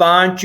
5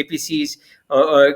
APCs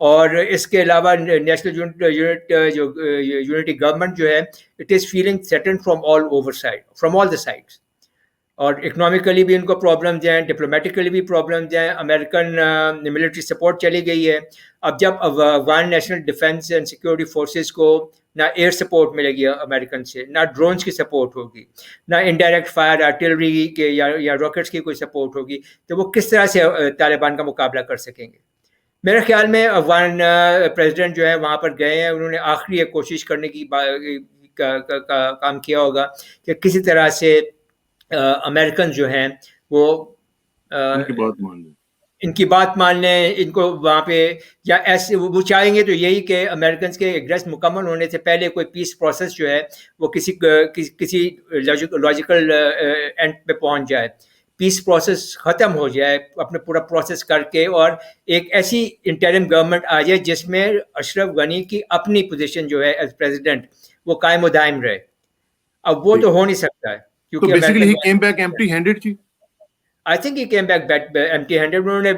اور اس کے علاوہ نیشنل یونٹی گورنمنٹ جو ہے it is feeling threatened from all the sides. اور اکنامکلی بھی ان کو پرابلمز ہیں, ڈپلومیٹیکلی بھی پرابلمز ہیں. امریکن ملٹری سپورٹ چلی گئی ہے. اب جب Afghan national defence and security forces کو نہ ایئر سپورٹ ملے گی امریکن سے, نہ ڈرونز کی سپورٹ ہوگی, نہ انڈائریکٹ فائر آرٹلری کے یا راکٹس کی کوئی سپورٹ ہوگی, تو وہ کس طرح سے طالبان کا مقابلہ کر سکیں گے؟ میرے خیال میں افغان پریزیڈنٹ جو ہے وہاں پر گئے ہیں, انہوں نے آخری ایک کوشش کرنے کی کام کیا ہوگا کہ کسی طرح سے امریکن جو ہیں وہ ان کی بات مان لیں, ان کو وہاں پہ, یا ایسے وہ چاہیں گے تو یہی کہ امریکنس کے ایگریس مکمل ہونے سے پہلے کوئی پیس پروسیس جو ہے وہ کسی لاجیکل اینڈ پہ پہنچ جائے, پیس پروسیس ختم ہو جائے اپنے پورا پروسیس کر کے, اور ایک ایسی انٹرم گورنمنٹ آ جائے جس میں اشرف غنی کی اپنی پوزیشن جو ہے ایز پریزیڈنٹ وہ قائم و دائم رہے. اب وہ تو ہو نہیں سکتا ہے کیونکہ I think he came back empty handed. انہوں نے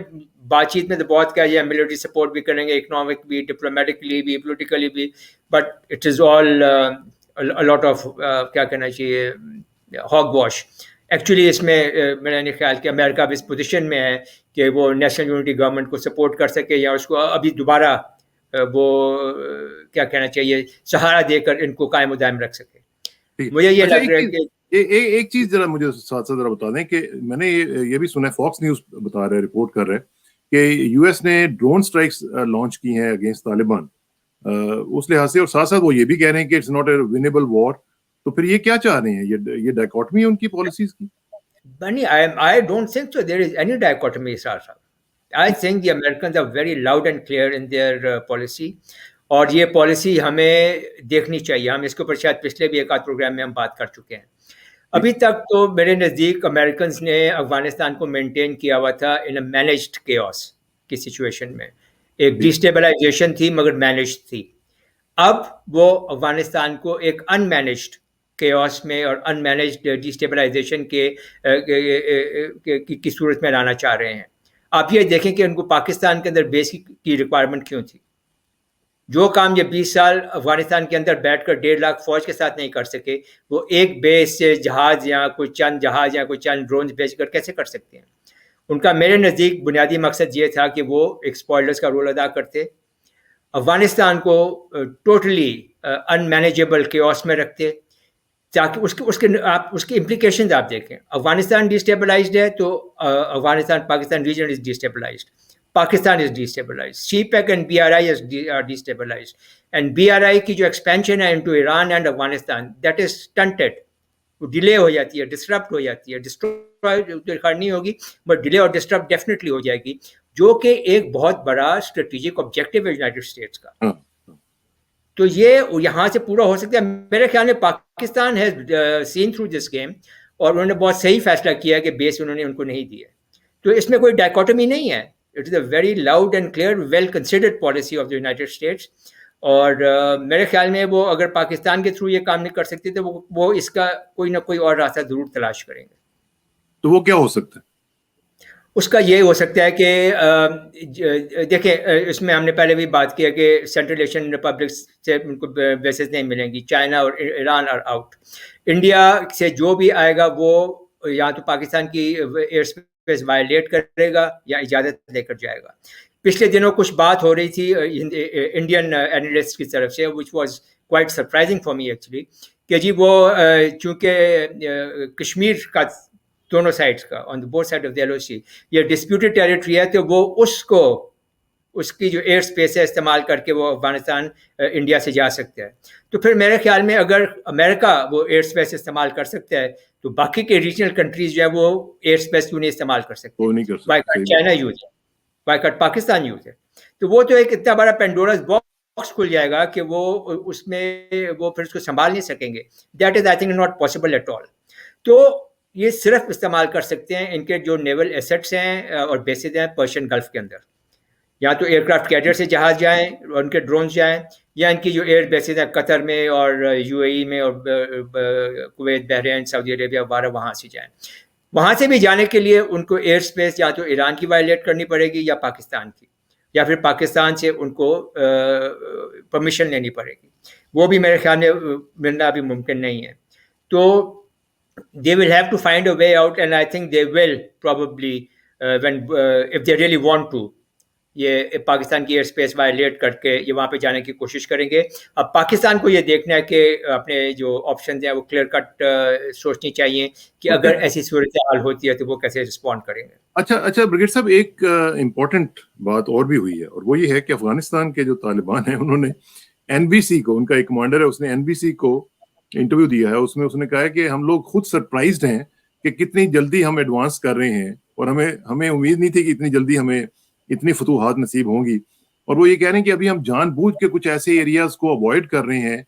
بات چیت میں تو بہت کہا ہے ملٹری سپورٹ بھی کریں گے, اکنامک بھی, ڈپلومیٹکلی بھی, پولیٹیکلی بھی, but it is all lot of کیا کہنا چاہیے ہاگ واش. ایکچولی اس میں میرا نہیں خیال کہ امریکہ بھی اس پوزیشن میں ہے کہ وہ نیشنل یونٹی گورنمنٹ کو سپورٹ کر سکے یا اس کو ابھی دوبارہ وہ کیا کہنا چاہیے سہارا دے کر ان کو قائم و دائم رکھ سکے. مجھے یہ لگ رہا ہے کہ ایک چیز ذرا مجھے ساتھ ساتھ ذرا بتا دیں کہ میں نے یہ بھی سنا ہے, فاکس نیوز بتا رہے, رپورٹ کر رہے کہ یو ایس نے ڈرون سٹرائکس لانچ کی ہیں اگینسٹ طالبان اس لحاظ سے, اور ساتھ ساتھ وہ یہ بھی کہہ رہے ہیں کہ اٹس ناٹ اے ونیبل وار. تو پھر یہ کیا چاہ رہے ہیں, یہ ڈائکوٹمی ہے ان کی پالیسیز کی؟ I don't think so. There is any dichotomy, sir. I think the Americans are very loud and clear in their policy. اور یہ پالیسی ہمیں دیکھنی چاہیے. ہم اس کے اوپر شاید پچھلے بھی ایک آدھ پروگرام میں ہم بات کر چکے ہیں. ابھی تک تو میرے نزدیک امریکنز نے افغانستان کو مینٹین کیا ہوا تھا ان اے مینیجڈ کیوس کی سچویشن میں. ایک ڈیسٹیبلائزیشن تھی مگر مینیجڈ تھی. اب وہ افغانستان کو ایک ان مینیجڈ کیوس میں اور ان مینیجڈ ڈیسٹیبلائزیشن کی صورت میں لانا چاہ رہے ہیں. آپ یہ دیکھیں کہ ان کو پاکستان کے اندر بیس کی ریکوائرمنٹ کیوں تھی. جو کام یہ 20 سال افغانستان کے اندر بیٹھ کر 1.5 لاکھ فوج کے ساتھ نہیں کر سکے, وہ ایک بیس سے جہاز یا کوئی چند جہاز یا کوئی چند ڈرونز بیچ کر کیسے کر سکتے ہیں؟ ان کا میرے نزدیک بنیادی مقصد یہ تھا کہ وہ ایک اسپوائلرز کا رول ادا کرتے, افغانستان کو ٹوٹلی ان مینیجیبل کیوس میں رکھتے, تاکہ اس کے امپلیکیشنز آپ دیکھیں. افغانستان ڈیسٹیبلائزڈ ہے تو Afghanistan Pakistan region is destabilized, Pakistan is destabilized. CPEC and BRI are destabilized. And BRI کی جو ایکسپینشن ہے into Iran and Afghanistan, that is stunted. وہ ڈیلے ہو جاتی ہے, ڈسٹرپٹ ہو جاتی ہے. ڈسٹرپٹ نہیں ہوگی بٹ ڈیلے اور ڈسٹرپٹ ڈیفینیٹلی ہو جائے گی, جو کہ ایک بہت بڑا اسٹریٹجک آبجیکٹو ہے یونائٹیڈ اسٹیٹس کا. تو یہ یہاں سے پورا ہو سکتا ہے. میرے خیال میں Pakistan has seen through this game, اور انہوں نے بہت صحیح فیصلہ کیا کہ بیس انہوں نے ان کو نہیں دیے. تو اس میں کوئی ڈائکوٹمی نہیں ہے. It is a very loud and clear, well-considered policy of the United States. اور میرے خیال میں وہ اگر پاکستان کے تھرو یہ کام نہیں کر سکتے تو وہ اس کا کوئی نہ کوئی اور راستہ ضرور تلاش کریں گے. تو وہ کیا ہو سکتا ہے؟ اس کا یہ ہو سکتا ہے کہ دیکھیں, اس میں ہم نے پہلے بھی بات کیا کہ سینٹرل ایشین ریپبلک سے ان کو بیسز نہیں ملیں گی. چائنا اور ایران آر آؤٹ. انڈیا سے جو بھی آئے گا وہ یا تو پاکستان کی ایئر اسپیس وائلیٹ کرے گا یا اجازت لے کر جائے گا. پچھلے دنوں کچھ بات ہو رہی تھی انڈین اینالسٹ کی طرف سے, which was quite surprising for me actually, کہ جی وہ چونکہ کشمیر کا دونوں سائڈس کا on both side of the L O C یہ ڈسپیوٹڈ ٹیریٹری ہے, تو وہ اس کی جو ایئر اسپیس ہے استعمال کر کے وہ افغانستان انڈیا سے جا سکتا ہے. تو پھر میرے خیال میں اگر امریکہ وہ ایئر اسپیس استعمال کر سکتا ہے تو باقی کے ریجنل کنٹریز جو ہے وہ ایئر اسپیس کیوں نہیں استعمال کر سکتے؟ بائی کٹ چائنا یوز ہے, بائی کٹ پاکستان یوز ہے. تو وہ تو ایک اتنا بڑا پینڈوراز باکس کھل جائے گا کہ وہ اس میں وہ پھر اس کو سنبھال نہیں سکیں گے. That is I think not possible at all. تو یہ صرف استعمال کر سکتے ہیں ان کے جو نیول ایسٹس ہیں اور بیسز ہیں پرشین گلف کے اندر, یا تو ایئر کرافٹ کیریئر سے جہاز جائیں اور ان کے ڈرونز جائیں, یا ان کی جو ایئر بیسز ہیں قطر میں اور یو اے ای میں اور کویت, بحرین, سعودی عربیہ وغیرہ, وہاں سے جائیں. وہاں سے بھی جانے کے لیے ان کو ایئر اسپیس یا تو ایران کی وائلیٹ کرنی پڑے گی یا پاکستان کی. یا پھر پاکستان سے ان کو پرمیشن لینی پڑے گی. وہ بھی میرے خیال میں ملنا ابھی ممکن نہیں ہے. تو they will have to find a way out, and I think they will probably if they really want to, یہ پاکستان کی ایئر اسپیس وائلیٹ کر کے یہ وہاں پہ جانے کی کوشش کریں گے. اب پاکستان کو یہ دیکھنا ہے کہ اپنے جو آپشنز ہیں وہ کلیئر کٹ سوچنی چاہیے کہ اگر ایسی صورتحال ہوتی ہے تو وہ کیسے رسپونڈ کریں گے. اچھا بریگیڈ صاحب، ایک امپورٹنٹ بات اور بھی ہوئی ہے، اور وہ یہ ہے کہ افغانستان کے جو طالبان ہیں انہوں نے NBC کو، ان کا ایک کمانڈر ہے، اس نے NBC کو انٹرویو دیا ہے. اس میں اس نے کہا ہے کہ ہم لوگ خود سرپرائزڈ ہیں کہ کتنی جلدی ہم ایڈوانس کر رہے ہیں، اور ہمیں امید نہیں تھی کہ اتنی جلدی ہمیں اتنی فتوحات نصیب ہوں گی. اور وہ یہ کہہ رہے ہیں کہ ابھی ہم جان بوجھ کے کچھ ایسے ایریاز کو اوائڈ کر رہے ہیں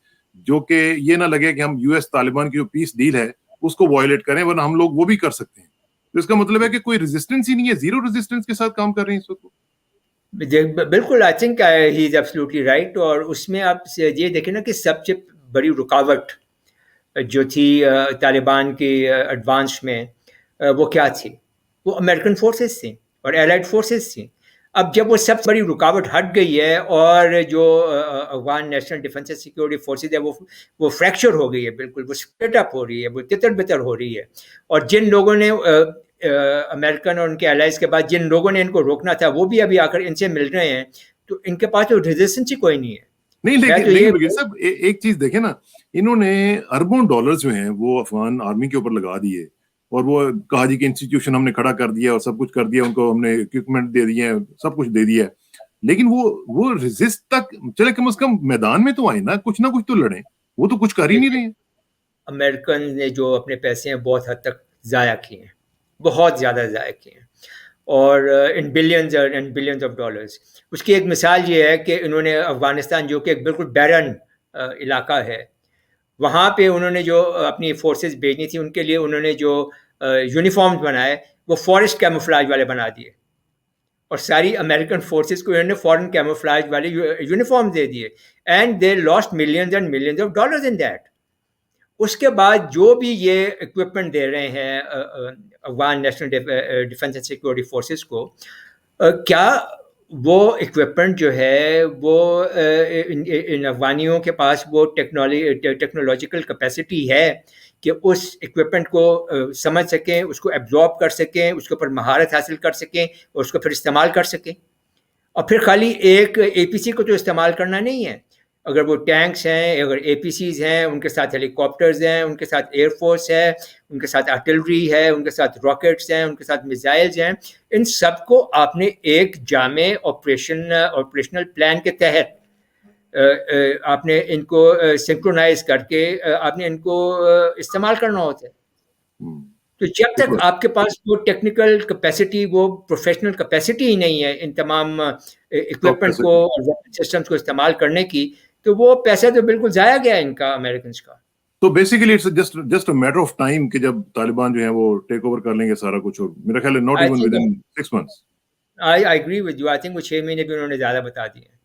جو کہ یہ نہ لگے کہ ہم US طالبان کی جو پیس ڈیل ہے اس کو وائلیٹ کریں، ورنہ ہم لوگ وہ بھی کر سکتے ہیں. تو اس کا مطلب ہے کہ کوئی ریزسٹنس ہی نہیں ہے، زیرو ریزسٹنس کے ساتھ کام کر رہے ہیں اس وقت. بالکل، I think he is absolutely right. اور اس میں آپ یہ دیکھیں نا کہ سب سے بڑی رکاوٹ جو تھی طالبان کی ایڈوانس میں وہ کیا تھی؟ وہ امریکن فورسز تھیں اور ایلائڈ فورسز تھیں. اب جب وہ سب سے بڑی رکاوٹ ہٹ گئی ہے اور جو Afghan national defence and security forces ہے وہ فریکچر ہو گئی ہے، بالکل وہ اسپلٹ اپ ہو رہی ہے، وہ تتر بتر ہو رہی ہے. اور جن لوگوں نے امریکن اور ان کے الائز کے بعد جن لوگوں نے ان کو روکنا تھا وہ بھی ابھی آ کر ان سے مل رہے ہیں، تو ان کے پاس تو ریزسٹنس ہی کوئی نہیں ہے. نہیں، لیکن صاحب ایک چیز دیکھیں نا، انہوں نے اربوں ڈالر جو ہیں وہ افغان آرمی کے اوپر لگا دیے، اور وہ کہا جی کہ انسٹیٹیوشن ہم نے کھڑا کر دیا اور سب کچھ کر دیا، ان کو ہم نے اکوپمنٹ دے دیے ہیں، سب کچھ دے دیا ہے. لیکن وہ ریزسٹ تک چلے، کم از کم میدان میں تو آئے نا، کچھ نہ کچھ تو لڑیں. وہ تو کچھ کر ہی نہیں رہے ہیں. امریکن نے جو اپنے پیسے ہیں بہت حد تک ضائع کیے ہیں، بہت زیادہ ضائع کیے ہیں، اور ان billions and billions of dollars. اس کی ایک مثال یہ ہے کہ انہوں نے افغانستان جو کہ ایک بالکل بیرن علاقہ ہے، وہاں پہ انہوں نے جو اپنی فورسز بھیجنی تھی ان کے لیے انہوں نے جو یونیفارمز بنائے وہ فارسٹ کیموفلاج والے بنا دیے، اور ساری امریکن فورسز کو انہوں نے فارن کیموفلاج والے یونیفارم دے دیے، and they lost millions and millions of dollars in that. اس کے بعد جو بھی یہ اکوپمنٹ دے رہے ہیں Afghan national defence and security forces کو، کیا وہ اکوپمنٹ جو ہے وہ ان افغانیوں کے پاس وہ ٹیکنالوجیکل کیپیسٹی ہے کہ اس اکوپمنٹ کو سمجھ سکیں، اس کو ایبزارب کر سکیں، اس کے اوپر مہارت حاصل کر سکیں اور اس کو پھر استعمال کر سکیں؟ اور پھر خالی ایک APC کو تو استعمال کرنا نہیں ہے، اگر وہ ٹینکس ہیں، اگر APCs ہیں، ان کے ساتھ ہیلی کاپٹرز ہیں، ان کے ساتھ ایئر فورس ہے، ان کے ساتھ آرٹلری ہے، ان کے ساتھ راکٹس ہیں، ان کے ساتھ میزائلز ہیں، ان سب کو آپ نے ایک جامع آپریشنل پلان کے تحت آپ نے ان کو سنکرونائز کر کے آپ نے ان کو استعمال کرنا ہوتا ہے. تو جب تک آپ کے پاس وہ ٹیکنیکل کیپیسٹی، وہ پروفیشنل کیپیسٹی ہی نہیں ہے ان تمام اکوپمنٹ کو اور سسٹمز کو استعمال کرنے کی، تو وہ پیسہ تو بالکل ضائع گیا ان کا، امریکنز کا. تو basically it's just a matter of time کہ جب طالبان جو ہیں وہ ٹیک اوور کر لیں گے سارا کچھ، اور میرا خیال ہے not even with in 6 months. I agree with you. I think وہ 6 مہینے بھی انہوں نے زیادہ بتا دیے ہیں.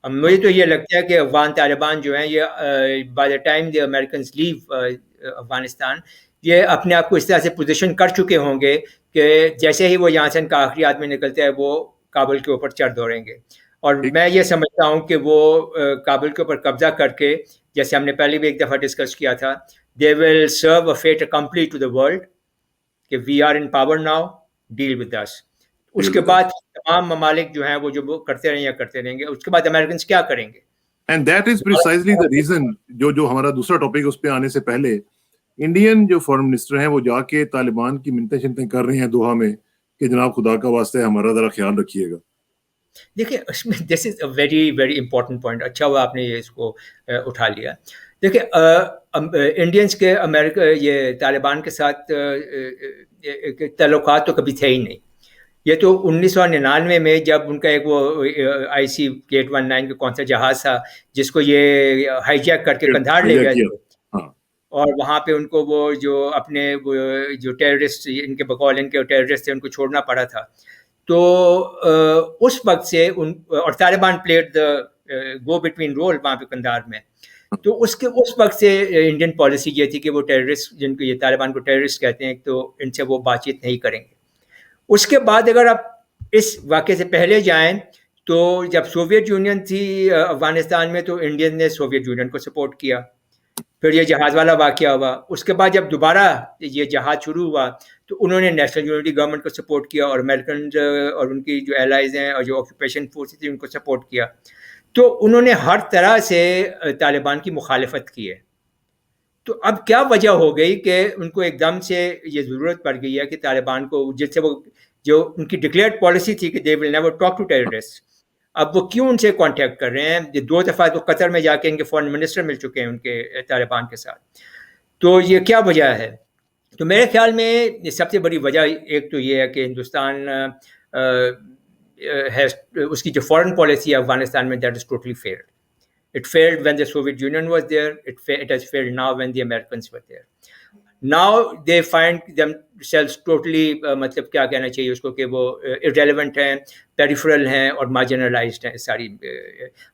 اب مجھے تو یہ لگتا ہے کہ افغان طالبان جو ہیں یہ by the time the Americans leave Afghanistan, یہ اپنے آپ کو اس طرح سے پوزیشن کر چکے ہوں گے کہ جیسے ہی وہ یہاں سے ان کا آخری آدمی نکلتا ہے وہ کابل کے اوپر چڑھ دوڑیں گے. اور میں یہ سمجھتا ہوں کہ وہ کابل کے اوپر قبضہ کر کے، جیسے ہم نے پہلے بھی ایک دفعہ ڈسکس کیا تھا، they will serve a fait accompli to the world کہ we are in power now, deal with us. اس کے بعد تمام ممالک جو ہیں وہ جو کرتے رہیں یا کرتے رہیں گے، اس کے بعد امریکنز کیا کریں گے؟ And that is precisely the reason جو ہمارا دوسرا ٹاپک اس پہ آنے سے پہلے انڈین جو فارن منسٹر ہیں وہ جا کے طالبان کی منتیں شنتیں کر رہے ہیں دوحہ میں کہ جناب خدا کا واسطہ ہے ہمارا ذرا خیال رکھیے گا. دیکھیں اس میں this is a very very important point. اچھا ہوا آپ نے یہ اس کو اٹھا لیا. دیکھیں انڈینس کے یہ طالبان کے ساتھ تعلقات تو کبھی تھے ہی نہیں. یہ تو 1999 میں جب ان کا ایک وہ IC Gate 19 کا کون سا جہاز تھا جس کو یہ ہائی جیک کر کے قندھار لے گئے تھے، اور وہاں پہ ان کو وہ جو اپنے وہ جو ٹیررسٹ ان کے بقول ان کے ٹیررسٹ تھے ان کو چھوڑنا پڑا تھا. تو اس وقت سے اور Taliban played the go between role وہاں پہ قندھار میں. تو اس وقت سے انڈین پالیسی یہ تھی کہ وہ ٹیررسٹ جن کو یہ طالبان کو ٹیررسٹ کہتے ہیں تو ان سے وہ بات چیت نہیں کریں گے. اس کے بعد اگر آپ اس واقعے سے پہلے جائیں تو جب سوویت یونین تھی افغانستان میں تو انڈین نے سوویت یونین کو سپورٹ کیا. پھر یہ جہاز والا واقعہ ہوا. اس کے بعد جب دوبارہ یہ جہاد شروع ہوا تو انہوں نے نیشنل یونٹی گورنمنٹ کو سپورٹ کیا اور امریکن اور ان کی جو ایلائز ہیں اور جو آکوپیشن فورسز تھی ان کو سپورٹ کیا. تو انہوں نے ہر طرح سے طالبان کی مخالفت کی ہے. تو اب کیا وجہ ہو گئی کہ ان کو ایک دم سے یہ ضرورت پڑ گئی ہے کہ طالبان کو, جس سے وہ جو ان کی ڈکلیئرڈ پالیسی تھی کہ they will never talk to terrorist, اب وہ کیوں ان سے کانٹیکٹ کر رہے ہیں؟ یہ 2 دفعہ تو قطر میں جا کے ان کے فارن منسٹر مل چکے ہیں ان کے طالبان کے ساتھ. تو یہ کیا وجہ ہے؟ تو میرے خیال میں سب سے بڑی وجہ ایک تو یہ ہے کہ ہندوستان اس کی جو فارن پالیسی ہے افغانستان میں, that is totally field. It failed when the Soviet Union was there. It has failed now when the Americans were there. Now they find themselves totally مطلب کیا کہنا چاہیے اس کو کہ وہ irrelevant ہیں, peripheral ہیں اور marginalized ہیں ساری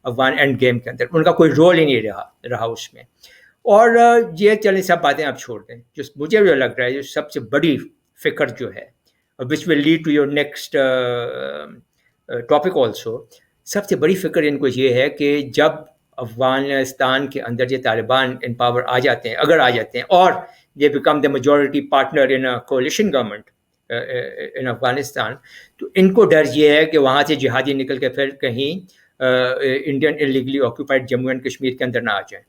افغان اینڈ گیم کے اندر. ان کا کوئی رول ہی نہیں رہا اس میں. اور یہ چلیں سب باتیں آپ چھوڑ دیں. جو مجھے جو لگ رہا ہے جو سب سے بڑی فکر جو ہے which will lead to your next topic also, سب سے بڑی فکر ان کو یہ ہے کہ جب افغانستان کے اندر یہ طالبان ان پاور آ جاتے ہیں, اگر آ جاتے ہیں, اور they become the majority partner in a coalition government in Afghanistan, تو ان کو ڈر یہ ہے کہ وہاں سے جہادی نکل کے پھر کہیں Indian illegally occupied Jammu and Kashmir کے اندر نہ آ جائیں.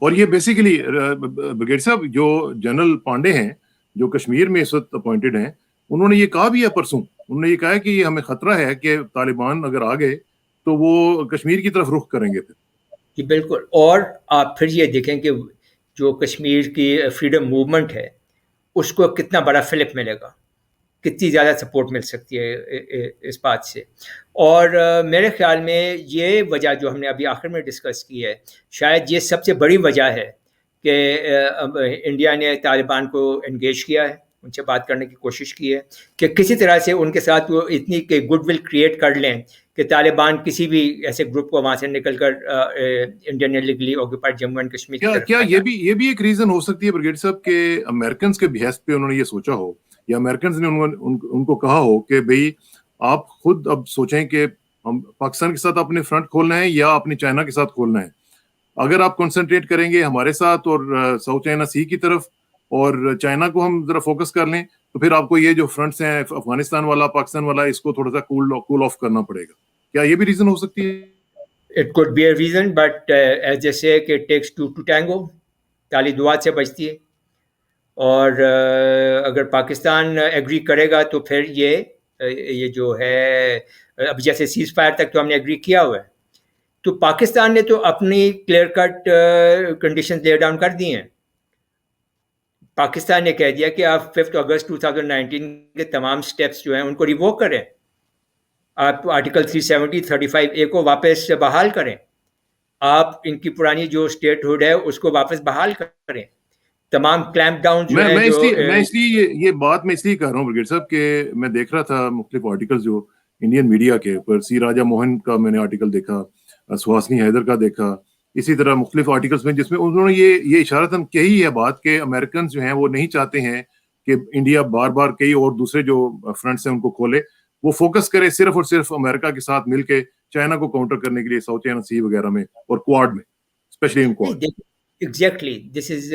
اور یہ بیسیکلی بریگیڈ صاحب جو جنرل پانڈے ہیں جو کشمیر میں اس وقت اپوائنٹڈ ہیں, انہوں نے یہ کہا بھی ہے پرسوں, انہوں نے یہ کہا ہے کہ یہ ہمیں خطرہ ہے کہ طالبان اگر آ گئے تو وہ کشمیر کی طرف رخ کریں گے. پھر جی بالکل. اور آپ پھر یہ دیکھیں کہ جو کشمیر کی فریڈم موومنٹ ہے اس کو کتنا بڑا فلپ ملے گا, کتنی زیادہ سپورٹ مل سکتی ہے اس بات سے. اور میرے خیال میں یہ وجہ جو ہم نے ابھی آخر میں ڈسکس کی ہے, شاید یہ سب سے بڑی وجہ ہے کہ انڈیا نے طالبان کو انگیج کیا ہے, ان سے بات کرنے کی کوشش کی ہے کہ کسی طرح سے ان کے ساتھ وہ اتنی کہ گڈ ول کریٹ کر لیں کہ طالبان کسی بھی ایسے گروپ کو وہاں سے نکل کر Indian legally occupied Jammu and Kashmir. کیا یہ بھی ایک ریزن ہو سکتی ہے بریگیڈ صاحب کہ امریکنز کے بحث پہ انہوں نے یہ سوچا ہو, یا امریکنز نے ان کو کہا ہو کہ بھئی آپ خود اب سوچیں کہ ہم پاکستان کے ساتھ اپنے فرنٹ کھولنا ہے یا اپنے چائنا کے ساتھ کھولنا ہے. اگر آپ کنسنٹریٹ کریں گے ہمارے ساتھ اور ساؤتھ چائنا سی کی طرف اور چائنا کو ہم ذرا فوکس کر لیں تو پھر آپ کو یہ جو فرنٹس ہیں افغانستان والا پاکستان والا اس کو تھوڑا سا کول آف کرنا پڑے گا. کیا یہ بھی ریزن ہو سکتی ہے؟ It could be a reason, but as they say کہ it takes two to tango, تالی دعات سے بجتی ہے. اور اگر پاکستان ایگری کرے گا تو پھر یہ جو ہے اب جیسے سیز فائر تک تو ہم نے ایگری کیا ہوا ہے, تو پاکستان نے تو اپنی clear cut condition lay down کر دی ہیں. پاکستان نے کہہ دیا کہ آپ 5 اگست 2019 کے تمام سٹیپس جو ہیں ان کو ریووک کریں, آپ آرٹیکل 370 35A کو واپس بحال کریں, آپ ان کی پرانی جو اسٹیٹ ہوڈ ہے اس کو واپس بحال کریں, تمام کلیمپ ڈاؤن جو ہے. میں اس لیے یہ بات میں اس لیے کہہ رہا ہوں برگیڈ صاحب کہ میں دیکھ رہا تھا مختلف آرٹیکل جو انڈین میڈیا کے اوپر, سی راجا موہن کا میں نے آرٹیکل دیکھا, سہاسنی حیدر کا دیکھا, اسی طرح مختلف آرٹیکلس میں جس میں انہوں نے یہ اشارتاً کہی ہے بات کہ امریکنز جو ہیں وہ نہیں چاہتے ہیں کہ انڈیا بار بار کئی اور دوسرے جو فرنٹس ہیں ان کو کھولے, وہ فوکس کرے صرف اور صرف امریکہ کے ساتھ مل کے چائنا کو کاؤنٹر کرنے کے لیے ساؤتھ چائنا سی وغیرہ میں اور کوارڈ میں, especially in Quad. Exactly this is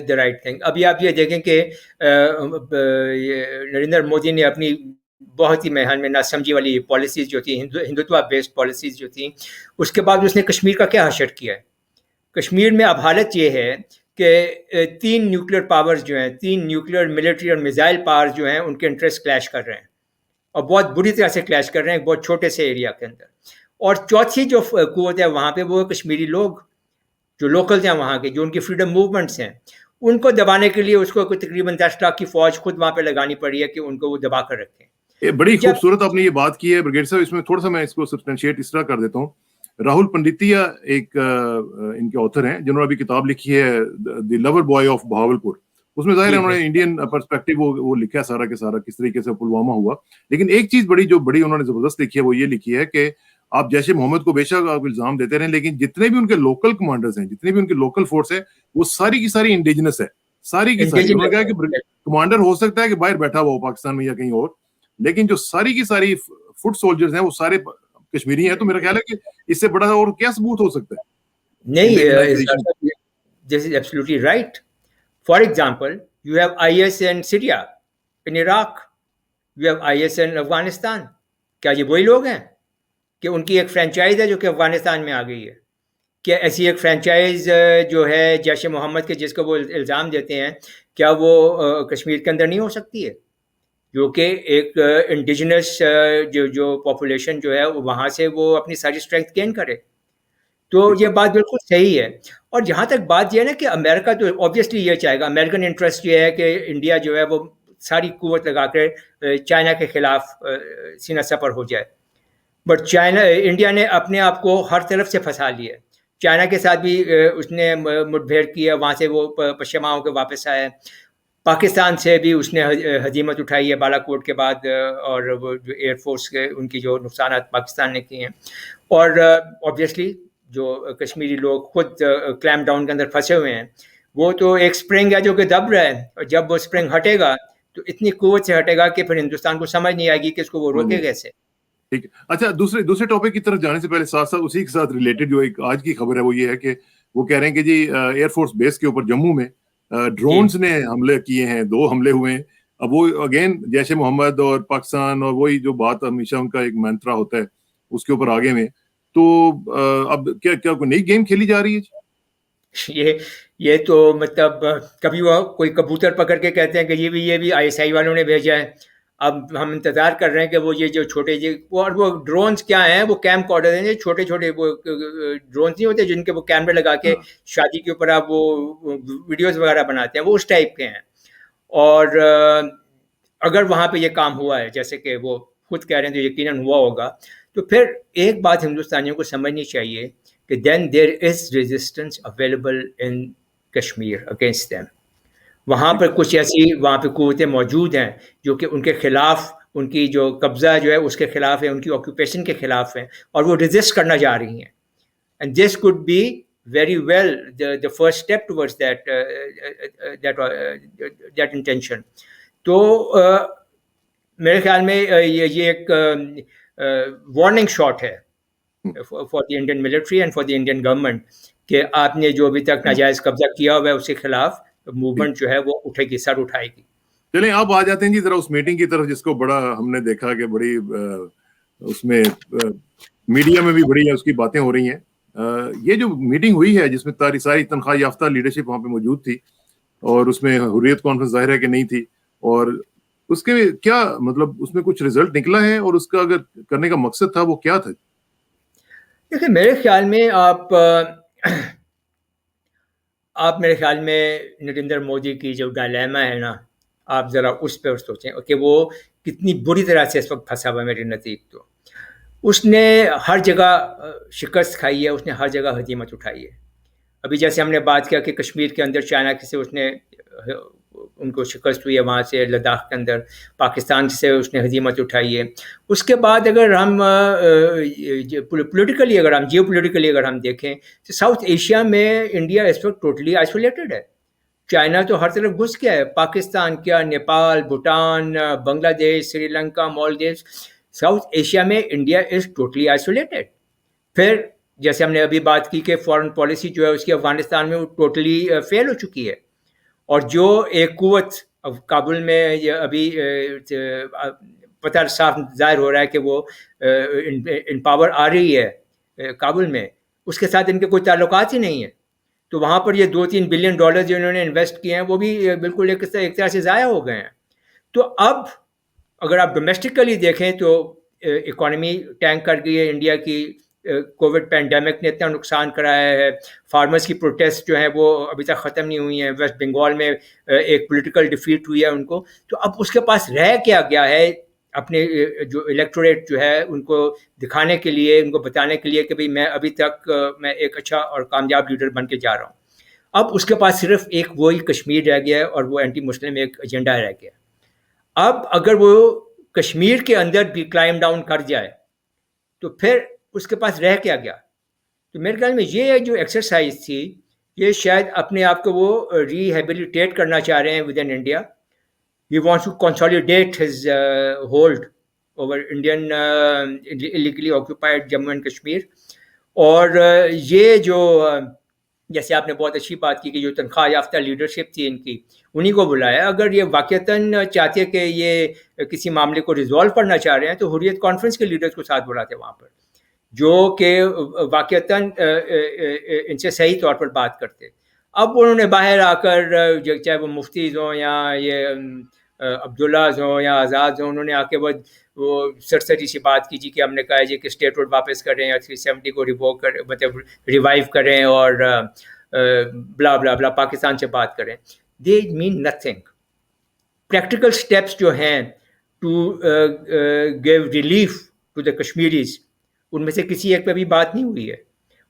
the right thing. ابھی آپ یہ دیکھیں کہ نریندر مودی نے اپنی بہت ہی میہان میں نہ سمجھی والی پالیسیز جو تھیں, ہندوتوا بیسڈ پالیسیز جو تھیں, اس کے بعد اس نے کشمیر کا کیا حشر کیا ہے. کشمیر میں اب حالت یہ ہے کہ 3 نیوکلیئر پاورز جو ہیں, 3 نیوکلیئر ملٹری اور میزائل پاورز جو ہیں ان کے انٹرسٹ کلیش کر رہے ہیں, اور بہت بری طرح سے کلیش کر رہے ہیں ایک بہت چھوٹے سے ایریا کے اندر. اور چوتھی جو قوت ہے وہاں پہ وہ کشمیری لوگ جو لوکلز ہیں وہاں کے, جو ان کی فریڈم موومنٹس ہیں, ان کو دبانے کے لیے اس کو تقریباً 10 لاکھ کی فوج خود وہاں پہ لگانی پڑی ہے کہ ان کو وہ دبا کر رکھیں. بڑی خوبصورت آپ نے یہ بات کی ہے برگیڈ صاحب. اس میں تھوڑا سا میں اس کو سبسٹینشیٹ اس طرح کر دیتا ہوں. راہل پنڈتیا ایک ان کے آتھر ہیں جنہوں نے ابھی کتاب لکھی ہے دی لور بوائے آف بہاولپور. اس میں ظاہر ہے انہوں نے انڈین پرسپیکٹیو وہ لکھا ہے سارا کے سارا کس طریقے سے پلوامہ ہوا. لیکن ایک چیز بڑی انہوں نے زبردست لکھی ہے, وہ یہ لکھی ہے کہ آپ جیش محمد کو بے شک آپ الزام دیتے رہیں, لیکن جتنے بھی ان کے لوکل کمانڈرز ہیں, جتنے بھی ان کی لوکل فورس ہے, وہ ساری کی ساری انڈیجنس ہے, ساری کی ساری. انہوں نے کہا کہ کمانڈر ہو سکتا ہے کہ باہر بیٹھا ہوا ہو پاکستان میں یا کہیں اور, لیکن جو ساری کی ساری فٹ سولجرز ہیں وہ سارے کشمیری ہیں, تو میرا خیال ہے کہ اس سے بڑا اور کیا ثبوت ہو سکتا ہے. نہیں, this is absolutely right. For example, you have IS in Syria, in Iraq, you have IS in Afghanistan. کیا یہ وہی لوگ ہیں کہ ان کی ایک فرینچائز ہے جو کہ افغانستان میں آ گئی ہے؟ کیا ایسی ایک فرینچائز جو ہے جیش محمد کے جس کو وہ الزام دیتے ہیں, کیا وہ کشمیر کے اندر نہیں ہو سکتی ہے, جو کہ ایک انڈیجنس جو پاپولیشن جو ہے وہاں سے وہ اپنی ساری اسٹرینتھ گین کرے؟ تو یہ بات بالکل صحیح ہے. اور جہاں تک بات یہ ہے نا کہ امریکہ تو اوبیسلی یہ چاہے گا, امریکن انٹرسٹ یہ ہے کہ انڈیا جو ہے وہ ساری قوت لگا کر چائنا کے خلاف سینہ سپر ہو جائے. بٹ انڈیا نے اپنے آپ کو ہر طرف سے پھنسا لیا ہے. چائنا کے ساتھ بھی اس نے مٹ بھیڑ کی ہے, وہاں سے وہ پشیما ہو کے واپس آیا ہے. پاکستان سے بھی اس نے ہزیمت اٹھائی ہے بالا کوٹ کے بعد, اور وہ جو ایئر فورس کے ان کی جو نقصانات پاکستان نے کیے ہیں. اور اوبیسلی جو کشمیری لوگ خود کلیم ڈاؤن کے اندر پھنسے ہوئے ہیں, وہ تو ایک سپرنگ ہے جو کہ دب رہا ہے, اور جب وہ سپرنگ ہٹے گا تو اتنی قوت سے ہٹے گا کہ پھر ہندوستان کو سمجھ نہیں آئے گی کہ اس کو وہ روکے کیسے. ٹھیک ہے. اچھا, دوسرے ٹاپک کی طرف جانے سے پہلے ساتھ ساتھ اسی کے ساتھ ریلیٹڈ جو ایک آج کی خبر ہے وہ یہ ہے کہ وہ کہہ رہے ہیں کہ جی ایئر فورس بیس کے اوپر جموں میں ڈرونز نے حملے کیے ہیں, 2 حملے ہوئے ہیں. اب وہ اگین جیش محمد اور پاکستان اور وہی جو بات ہمیشہ ان کا ایک منترا ہوتا ہے اس کے اوپر آگے میں. تو اب کیا کوئی نئی گیم کھیلی جا رہی ہے؟ یہ تو مطلب کبھی وہ کوئی کبوتر پکڑ کے کہتے ہیں کہ یہ بھی ISI والوں نے بھیجا ہے. اب ہم انتظار کر رہے ہیں کہ وہ یہ جو چھوٹے اور وہ ڈرونز کیا ہیں, وہ کیم کارڈر ہیں, چھوٹے چھوٹے وہ ڈرونز نہیں ہوتے جن کے وہ کیمرے لگا کے شادی کے اوپر آپ وہ ویڈیوز وغیرہ بناتے ہیں, وہ اس ٹائپ کے ہیں. اور اگر وہاں پہ یہ کام ہوا ہے جیسے کہ وہ خود کہہ رہے ہیں تو یقیناً ہوا ہوگا, تو پھر ایک بات ہندوستانیوں کو سمجھنی چاہیے کہ then there is resistance available in Kashmir against them. وہاں پر کچھ ایسی وہاں پہ قوتیں موجود ہیں جو کہ ان کے خلاف, ان کی جو قبضہ جو ہے اس کے خلاف ہے, ان کی آکوپیشن کے خلاف ہیں, اور وہ ریزسٹ کرنا جا رہی ہیں. And this could be very well the first step towards that intention. تو میرے خیال میں یہ ایک وارننگ شاٹ ہے for the Indian military and for the Indian government کہ آپ نے جو ابھی تک ناجائز قبضہ کیا ہوا ہے اس کے خلاف موومنٹ جو ہے وہ اٹھے گی, سر اٹھائے گی. چلیں آپ آ جاتے ہیں جی ذرا اس میٹنگ کی طرف جس کو بڑا ہم نے دیکھا کہ بڑی اس میں میڈیا میں بھی بڑی اس کی باتیں ہو رہی ہیں. یہ جو میٹنگ ہوئی ہے جس میں ساری تنخواہ یافتہ لیڈرشپ وہاں پہ موجود تھی, اور اس میں حریت کانفرنس ظاہر ہے کہ نہیں تھی, اور اس کے کیا مطلب اس میں کچھ رزلٹ نکلا ہے, اور اس کا اگر کرنے کا مقصد تھا وہ کیا تھا؟ دیکھیں میرے خیال میں آپ میرے خیال میں نریندر مودی کی جو ڈائلیما ہے نا, آپ ذرا اس پہ سوچیں کہ وہ کتنی بری طرح سے اس وقت پھنسا ہوا ہے. میری نزدیک تو اس نے ہر جگہ شکست کھائی ہے, اس نے ہر جگہ ہزیمت اٹھائی ہے. ابھی جیسے ہم نے بات کیا کہ کشمیر کے اندر چائنا سے اس نے ان کو شکست ہوئی ہے, وہاں سے لداخ کے اندر پاکستان سے اس نے ہزیمت اٹھائی ہے. اس کے بعد اگر ہم پولیٹیکلی جیو پولیٹیکلی اگر ہم دیکھیں تو ساؤتھ ایشیا میں انڈیا اس وقت ٹوٹلی آئسولیٹڈ ہے. چائنا تو ہر طرف گھس گیا ہے, پاکستان کیا, نیپال, بھوٹان, بنگلہ دیش, سری لنکا, مالدیوز, ساؤتھ ایشیا میں انڈیا از ٹوٹلی آئسولیٹڈ. پھر جیسے ہم نے ابھی بات کی کہ فارن پالیسی جو ہے اس کی افغانستان میں وہ ٹوٹلی فیل ہو چکی ہے, اور جو ایک قوت کابل میں ابھی پتہ صاف ظاہر ہو رہا ہے کہ وہ ان پاور آ رہی ہے کابل میں, اس کے ساتھ ان کے کوئی تعلقات ہی نہیں ہیں. تو وہاں پر یہ $2-3 بلین جو انہوں نے انویسٹ کیے ہیں وہ بھی بالکل ایک طرح سے ضائع ہو گئے ہیں. تو اب اگر آپ ڈومیسٹکلی دیکھیں تو اکانومی ٹینک کر گئی ہے انڈیا کی, کووڈ پینڈیمک نے اتنا نقصان کرایا ہے, فارمرز کی پروٹیسٹ جو ہیں وہ ابھی تک ختم نہیں ہوئی ہیں, ویسٹ بنگال میں ایک پولیٹیکل ڈیفیٹ ہوئی ہے ان کو. تو اب اس کے پاس رہ کیا گیا ہے اپنے جو الیکٹوریٹ جو ہے ان کو دکھانے کے لیے, ان کو بتانے کے لیے کہ بھئی میں ابھی تک میں ایک اچھا اور کامیاب لیڈر بن کے جا رہا ہوں. اب اس کے پاس صرف ایک وہی کشمیر رہ گیا ہے, اور وہ اینٹی مسلم ایک ایجنڈا رہ گیا. اب اگر وہ کشمیر کے اندر بھی کلائم ڈاؤن کر جائے تو پھر اس کے پاس رہ کیا گیا. تو میرے خیال میں یہ جو ایکسرسائز تھی یہ شاید اپنے آپ کو وہ ریہیبلیٹیٹ کرنا چاہ رہے ہیں with in India. He wants to consolidate his hold over Indian illegally occupied Jammu and Kashmir. اور یہ جو جیسے آپ نے بہت اچھی بات کی کہ جو تنخواہ یافتہ لیڈرشپ تھی ان کی, انہی کو بلایا. اگر یہ واقعتاً چاہتے کہ یہ کسی معاملے کو ریزالو کرنا چاہ رہے ہیں تو حریت کانفرنس کے لیڈرز کو ساتھ بلاتے وہاں پر, جو کہ واقعتاً ان سے صحیح طور پر بات کرتے. اب انہوں نے باہر آ کر چاہے وہ مفتیز ہوں یا یہ عبداللہ ہوں یا آزاد ہوں, انہوں نے آ کے وہ سرسری سی بات کی جی کہ ہم نے کہا جی کہ اسٹیٹ ہوڈ واپس کریں یا 370 کو ریووک کریں, مطلب ریوائیو کریں اور بلا بلا بلا پاکستان سے بات کریں. They mean nothing. Practical steps جو ہیں to give relief to the Kashmiris, ان میں سے کسی ایک پہ بھی بات نہیں ہوئی ہے.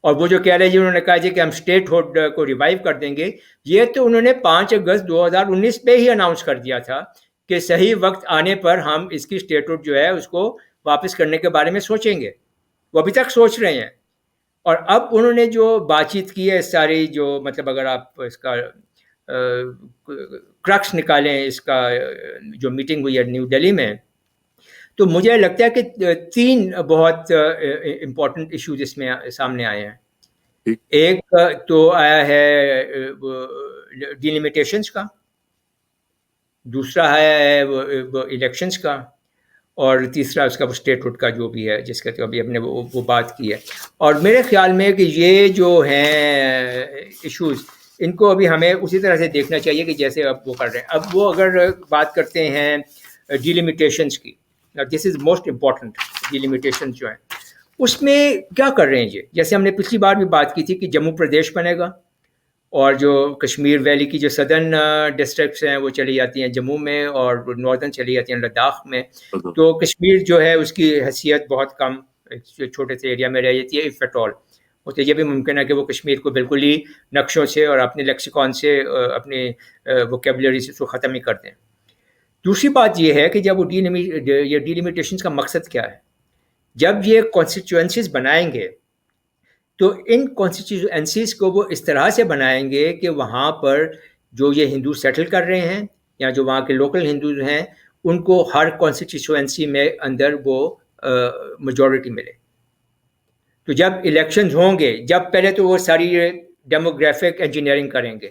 اور وہ جو کہہ رہے ہیں جی انہوں نے کہا جی کہ ہم اسٹیٹ ہوڈ کو ریوائیو کر دیں گے, یہ تو انہوں نے 5 اگست 2019 پہ ہی اناؤنس کر دیا تھا کہ صحیح وقت آنے پر ہم اس کی اسٹیٹ ہوڈ جو ہے اس کو واپس کرنے کے بارے میں سوچیں گے. وہ ابھی تک سوچ رہے ہیں. اور اب انہوں نے جو بات چیت کی ہے ساری, جو مطلب اگر آپ اس کا کرکس نکالیں اس کا جو میٹنگ ہوئی ہے نیو دہلی میں, تو مجھے لگتا ہے کہ 3 بہت امپورٹنٹ ایشوز اس میں سامنے آئے ہیں. ایک تو آیا ہے ڈیلیمیٹیشنس کا, دوسرا ہے وہ الیکشنس کا, اور تیسرا اس کا وہ اسٹیٹ ہوڈ کا جو بھی ہے جس کا تو ابھی ہم نے وہ بات کی ہے. اور میرے خیال میں کہ یہ جو ہیں ایشوز, ان کو ابھی ہمیں اسی طرح سے دیکھنا چاہیے کہ جیسے اب وہ کر رہے ہیں. اب وہ اگر بات کرتے ہیں ڈیلیمیٹیشنس کی, دس از موسٹ امپورٹنٹ. ڈیلیمیٹیشنس جو ہیں اس میں کیا کر رہے ہیں یہ, جیسے ہم نے پچھلی بار بھی بات کی تھی کہ جموں پردیش بنے گا, اور جو کشمیر ویلی کی جو سدرن ڈسٹرکٹس ہیں وہ چلی جاتی ہیں جموں میں, اور ناردرن چلی جاتی ہیں لداخ میں. تو کشمیر جو ہے اس کی حیثیت بہت کم چھوٹے سے ایریا میں رہ جاتی ہے, اف ایٹ آل. تو یہ بھی ممکن ہے کہ وہ کشمیر کو بالکل ہی نقشوں سے اور اپنے لیکسیکون سے, اپنی ووکیبلری سے اس کو ختم ہی کر دیں. دوسری بات یہ ہے کہ جب وہ یہ ڈیلیمیٹیشنز کا مقصد کیا ہے, جب یہ کانسٹیچوئنسیز بنائیں گے تو ان کانسٹیچوئنسیز کو وہ اس طرح سے بنائیں گے کہ وہاں پر جو یہ ہندو سیٹل کر رہے ہیں یا جو وہاں کے لوکل ہندوز ہیں, ان کو ہر کانسٹیچوئنسی میں اندر وہ میجورٹی ملے. تو جب الیکشنز ہوں گے, جب پہلے تو وہ ساری ڈیموگرافک انجینئرنگ کریں گے,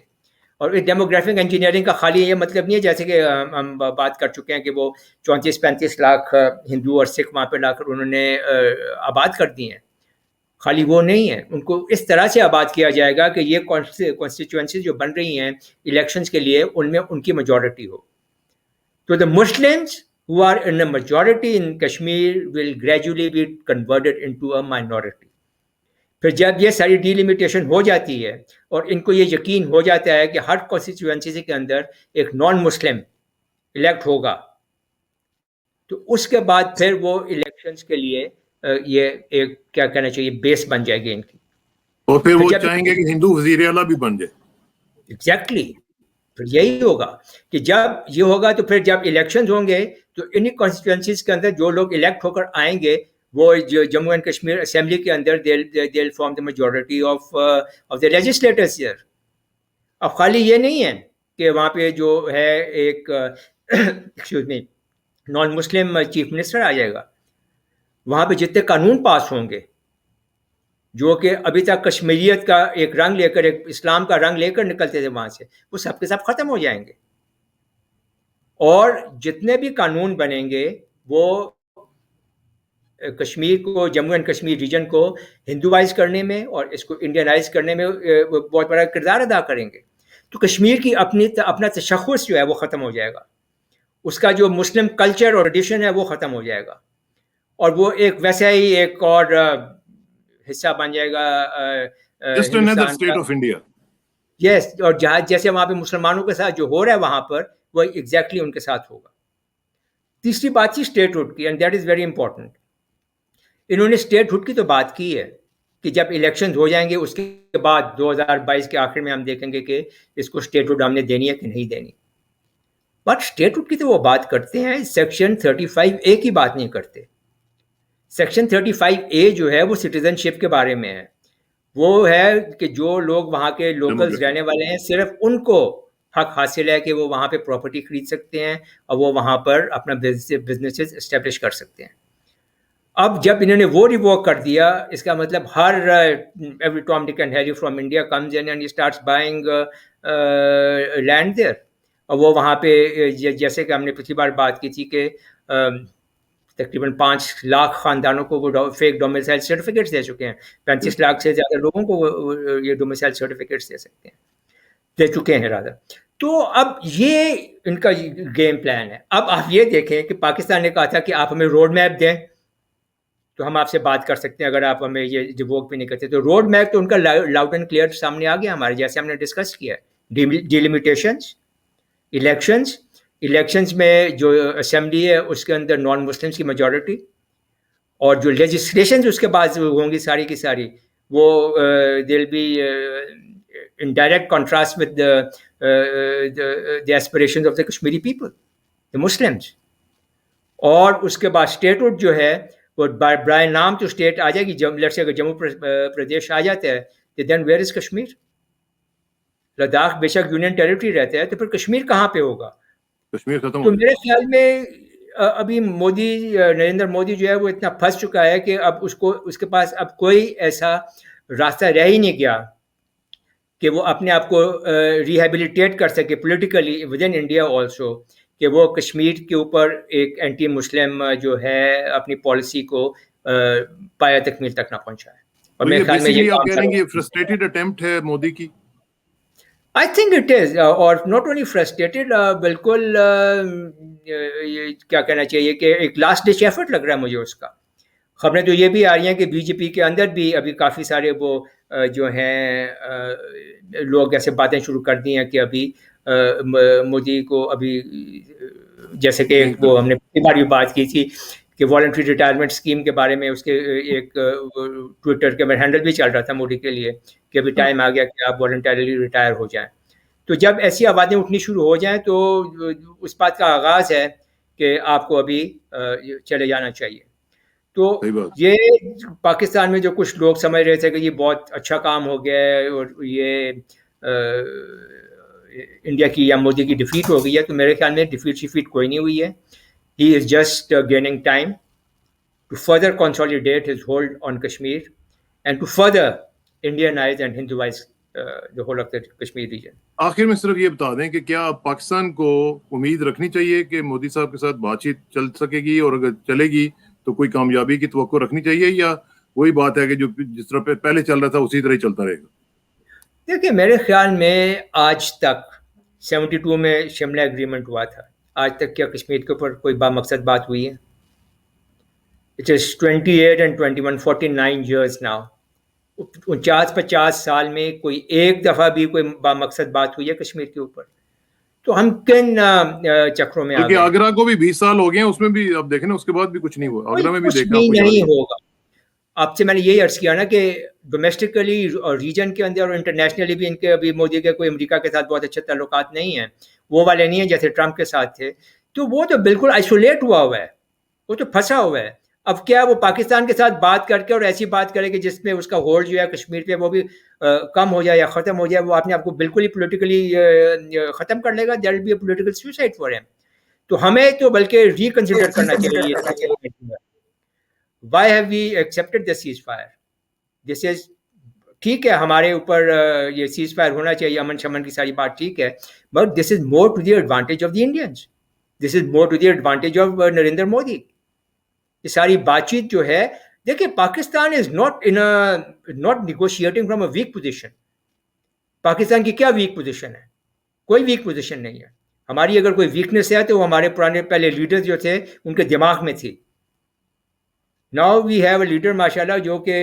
اور اس ڈیموگرافک انجینئرنگ کا خالی یہ مطلب نہیں ہے جیسے کہ ہم بات کر چکے ہیں کہ وہ 34-35 لاکھ ہندو اور سکھ وہاں پہ لا کر انہوں نے آباد کر دی ہیں. خالی وہ نہیں ہے, ان کو اس طرح سے آباد کیا جائے گا کہ یہ کانسٹیچوئنسیز جو بن رہی ہیں الیکشنز کے لیے, ان میں ان کی میجورٹی ہو. تو the Muslims who are in a majority in Kashmir will gradually be converted into a minority. پھر جب یہ ساری ڈیلیمیٹیشن ہو جاتی ہے اور ان کو یہ یقین ہو جاتا ہے کہ ہر کانسٹیچوئنسی کے اندر ایک نان مسلم الیکٹ ہوگا, تو اس کے بعد پھر وہ الیکشنز کے لیے یہ ایک کیا کہنا چاہیے بیس بن جائے گی ان کی. اور پھر وہ چاہیں گے کہ ہندو وزیر اعلیٰ بھی بن جائے. ایگزیکٹلی. پھر یہی ہوگا کہ جب یہ ہوگا تو پھر جب الیکشنز ہوں گے تو انہی کانسٹیچوئنسیز کے اندر جو لوگ الیکٹ ہو کر آئیں گے وہ جموں اینڈ کشمیر اسمبلی کے اندر they'll form the majority of the legislators here. اب خالی یہ نہیں ہے کہ وہاں پہ جو ہے ایک ایکسکیوز می نان مسلم چیف منسٹر آ جائے گا, وہاں پہ جتنے قانون پاس ہوں گے جو کہ ابھی تک کشمیریت کا ایک رنگ لے کر, ایک اسلام کا رنگ لے کر نکلتے تھے وہاں سے, وہ سب کے سب ختم ہو جائیں گے. اور جتنے بھی قانون بنیں گے وہ کشمیر کو, جموں اینڈ کشمیر ریجن کو ہندوائز کرنے میں اور اس کو انڈینائز کرنے میں بہت بڑا کردار ادا کریں گے. تو کشمیر کی اپنا تشخص جو ہے وہ ختم ہو جائے گا, اس کا جو مسلم کلچر اور ٹریڈیشن ہے وہ ختم ہو جائے گا, اور وہ ایک ویسا ہی ایک اور حصہ بن جائے گا اسٹیٹ آف انڈیا. یس, اور جہاں جیسے وہاں پہ مسلمانوں کے ساتھ جو ہو رہا ہے وہاں پر وہ ایگزیکٹلی ان کے ساتھ ہوگا. تیسری بات تھی اسٹیٹ ہوڈ کی, and that is very important. انہوں نے اسٹیٹ ہوڈ کی تو بات کی ہے کہ جب الیکشنز ہو جائیں گے اس کے بعد 2022 کے آخر میں ہم دیکھیں گے کہ اس کو اسٹیٹ ہوڈ ہم نے دینی ہے کہ نہیں دینی. بٹ اسٹیٹ ہوڈ کی تو وہ بات کرتے ہیں, سیکشن 35A کی بات نہیں کرتے. سیکشن 35A جو ہے وہ سٹیزن شپ کے بارے میں ہے. وہ ہے کہ جو لوگ وہاں کے لوکلز رہنے والے ہیں صرف ان کو حق حاصل ہے کہ وہ وہاں پہ پراپرٹی خرید سکتے ہیں اور وہ وہاں پر اپنا بزنسز اسٹیبلش کر سکتے ہیں. اب جب انہوں نے وہ ریووک کر دیا, اس کا مطلب ہر every Tom Dick and Harry from India comes in and he starts buying land there. اور وہ وہاں پہ جیسے کہ ہم نے پچھلی بار بات کی تھی کہ تقریباً 5 لاکھ خاندانوں کو وہ فیک ڈومیسائل سرٹیفکیٹس دے چکے ہیں. 35 لاکھ سے زیادہ لوگوں کو وہ یہ ڈومیسائل سرٹیفکیٹس دے چکے ہیں رادر. تو اب یہ ان کا گیم پلان ہے. اب آپ یہ دیکھیں کہ پاکستان نے کہا تھا کہ آپ ہمیں روڈ میپ دیں تو ہم آپ سے بات کر سکتے ہیں, اگر آپ ہمیں یہ ریووک بھی نہیں کرتے. تو روڈ میپ تو ان کا لاؤڈ اینڈ کلیئر سامنے آ گیا ہمارے, جیسے ہم نے ڈسکس کیا ہے. ڈیلیمیٹیشنس, الیکشنز میں جو اسمبلی ہے اس کے اندر نان مسلمس کی میجورٹی, اور جو لیجسلیشنز اس کے بعد ہوں گی ساری کی ساری وہ they will be in direct contrast with the aspirations of the Kashmiri people, the Muslims. اور اس کے بعد اسٹیٹہڈ جو ہے وہ برائے نام تو اسٹیٹ آ جائے گی. لیٹس سے اگر جموں پردیش آ جاتا ہے تو then where is Kashmir. Ladakh بے شک یونین ٹیریٹری رہتا ہے تو پھر کشمیر کہاں پہ ہوگا؟ کشمیر ختم تو میرے خیال میں ابھی نریندر مودی جو ہے وہ اتنا پھنس چکا ہے کہ اب اس کے پاس اب کوئی ایسا راستہ رہ ہی نہیں گیا کہ وہ اپنے آپ کو ریہیبلیٹیٹ کر سکے politically with in India also, کہ وہ کشمیر کے اوپر ایک اینٹی مسلم جو ہے اپنی پالیسی کو پایہ تکمیل تک نہ پہنچائے. اور میرے خیال میں یہ آپ کہہ رہے ہیں کہ فرسٹریٹڈ اٹیمپٹ ہے مودی کی. آئی تھنک اٹ از, اور ناٹ اونلی فرسٹریٹڈ, بالکل کیا کہنا چاہیے کہ ایک لاسٹ ڈچ ایفرٹ لگ رہا ہے مجھے اس کا. خبریں تو یہ بھی آ رہی ہیں کہ بی جے پی کے اندر بھی ابھی کافی سارے وہ جو ہیں لوگ ایسے باتیں شروع کر دی ہیں کہ ابھی مودی کو ابھی جیسے کہ وہ ہم نے پہلی بار بھی بات کی تھی کہ والنٹری ریٹائرمنٹ اسکیم کے بارے میں اس کے ایک ٹویٹر کے ہینڈل بھی چل رہا تھا مودی کے لیے کہ ابھی ٹائم آ گیا کہ آپ والنٹریلی ریٹائر ہو جائیں. تو جب ایسی آوازیں اٹھنی شروع ہو جائیں تو اس بات کا آغاز ہے کہ آپ کو ابھی چلے جانا چاہیے. تو یہ پاکستان میں جو کچھ لوگ سمجھ رہے تھے کہ یہ بہت اچھا کام ہو گیا ہے اور یہ انڈیا کی یا مودی کی ڈیفیٹ ہو گئی ہے, تو میرے خیال میں ڈیفیٹ کوئی نہیں ہوئی ہے. He is just gaining time to further consolidate his hold on Kashmir and to further Indianize and Hinduize the whole of the Kashmir region. آخر میں صرف یہ بتا دیں کہ کیا پاکستان کو امید رکھنی چاہیے کہ مودی صاحب کے ساتھ بات چیت چل سکے گی, اور اگر چلے گی تو کوئی کامیابی کی توقع رکھنی چاہیے, یا وہی بات ہے کہ جو جس طرح پہلے چل رہا تھا اسی طرح ہی چلتا رہے گا؟ دیکھیے میرے خیال میں آج تک 72 میں شملہ ایگریمنٹ ہوا تھا, آج تک کیا کشمیر کے اوپر کوئی بامقصد بات ہوئی ہے؟ It is 28 and 21 49 years now. 49-50 سال میں کوئی ایک دفعہ بھی کوئی بامقصد بات ہوئی ہے کشمیر کے اوپر؟ تو ہم کن چکروں میں آ گئے. آگرہ کو بھی 20 سال ہو گئے ہیں, اس میں بھی اب دیکھیں نا اس کے بعد بھی کچھ نہیں ہوا. آگرہ میں بھی دیکھا نہیں ہوگا. آپ سے میں نے یہی عرض کیا نا کہ ڈومیسٹکلی اور ریجن کے اندر اور انٹرنیشنلی بھی ان کے ابھی مودی کے کوئی امریکہ کے ساتھ بہت اچھے تعلقات نہیں ہیں, وہ والے نہیں ہیں جیسے ٹرمپ کے ساتھ تھے. تو وہ تو بالکل آئسولیٹ ہوا ہے, وہ تو پھنسا ہوا ہے. اب کیا وہ پاکستان کے ساتھ بات کر کے اور ایسی بات کرے کہ جس میں اس کا ہولڈ جو ہے کشمیر پہ وہ بھی کم ہو جائے یا ختم ہو جائے, وہ اپنے آپ کو بالکل ہی پولیٹیکلی ختم کر لے گا. That will be a political suicide for him. تو ہمیں تو بلکہ ریکنسیڈر کرنا چاہیے. Why have we accepted the ceasefire? This is ٹھیک ہے, ہمارے اوپر یہ سیز فائر ہونا چاہیے, امن شمن کی ساری بات ٹھیک ہے, but this is more to the advantage of the Indians, this is more to the advantage of Narendra Modi. یہ ساری بات چیت جو ہے, دیکھیں Pakistan is not negotiating from a weak position. Pakistan کی کیا ویک پوزیشن ہے؟ کوئی ویک پوزیشن نہیں ہے. ہماری اگر کوئی ویکنیس ہے تو وہ ہمارے پرانے پہلے لیڈر جو تھے ان کے دماغ میں تھی. Now we have a leader ماشاءاللہ جو کہ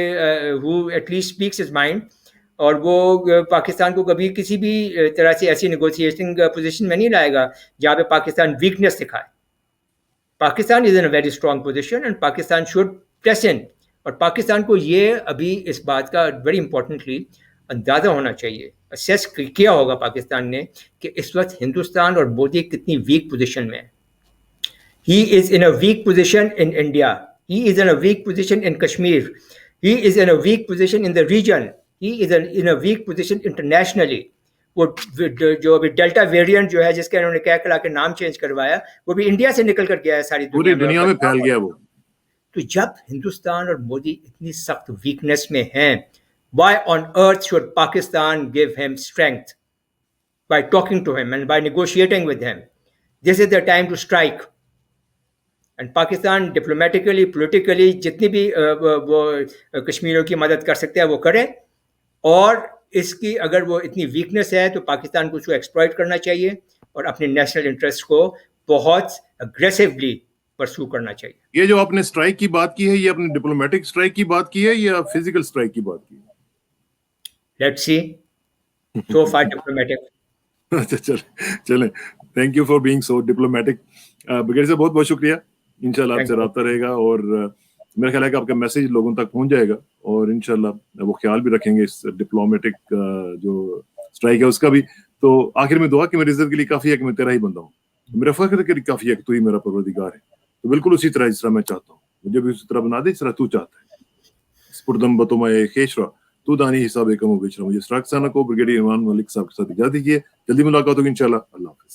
who at least speaks his mind, اور وہ پاکستان کو کبھی کسی بھی طرح سے ایسی نیگوسیشنگ پوزیشن میں نہیں لائے گا جہاں پہ پاکستان ویکنیس دکھائے. Pakistan is in a very strong position and Pakistan should press in. اور پاکستان کو یہ ابھی اس بات کا ویری امپورٹنٹلی اندازہ ہونا چاہیے, اسیس کیا ہوگا پاکستان نے کہ اس وقت ہندوستان اور مودی کتنی ویک پوزیشن میں ہے. He is in a weak position in India. He is in a weak position in Kashmir. He is in a weak position in the region. He is in a weak position internationally. وہ جو ابھی delta variant جو ہے جس کا انہوں نے کہہ کے نام چینج کروایا وہ بھی انڈیا سے نکل کر گیا ہے ساری پوری دنیا میں پھیل گیا وہ. تو جب ہندوستان اور مودی اتنی سخت ویکنیس میں ہیں, why on earth should Pakistan give him strength by talking to him and by negotiating with him? This is the time to strike. And Pakistan diplomatically, politically جتنی بھی وہ کشمیریوں کی مدد کر سکتے ہیں وہ کرے, اور اس کی اگر وہ اتنی ویکنیس ہے تو پاکستان کو اس کو ایکسپلائٹ کرنا چاہیے اور اپنے نیشنل انٹرسٹ کو بہت اگریسولی پرسو کرنا چاہیے. یہ جو آپ نے اسٹرائک کی بات کی ہے یہ اپنے ڈپلومیٹک اسٹرائک کی بات کی ہے یا فزیکل اسٹرائک کی بات کی ہے؟ Let's see, so for diplomatic. اچھا چلیں, thank you for being so diplomatic. بغیر سے بہت بہت شکریہ, انشاءاللہ آپ سے رابطہ رہے گا اور میرا خیال ہے کہ آپ کا میسج لوگوں تک پہنچ جائے گا اور انشاءاللہ وہ خیال بھی رکھیں گے اس ڈپلومیٹک جو اسٹرائک ہے اس کا بھی. تو آخر میں دعا کہ میری عزت کے لیے کافی ہے کہ میں تیرا ہی بندہ ہوں, میرا فخر کے لیے کافی ہے کہ تو ہی میرا پروردگار ہے. تو بالکل اسی طرح جس طرح میں چاہتا ہوں مجھے بھی اسی طرح بنا دے جس طرح تو چاہتا ہے. سپردم بتومائے خیشرا تو دانی حساب کم و بیچ رہا. مجھے اسراق ثانہ کو برگیڈیئر ایمان ملک صاحب کے ساتھ اجازت دیجیے. جلدی ملاقات ہوگی انشاءاللہ. اللہ حافظ.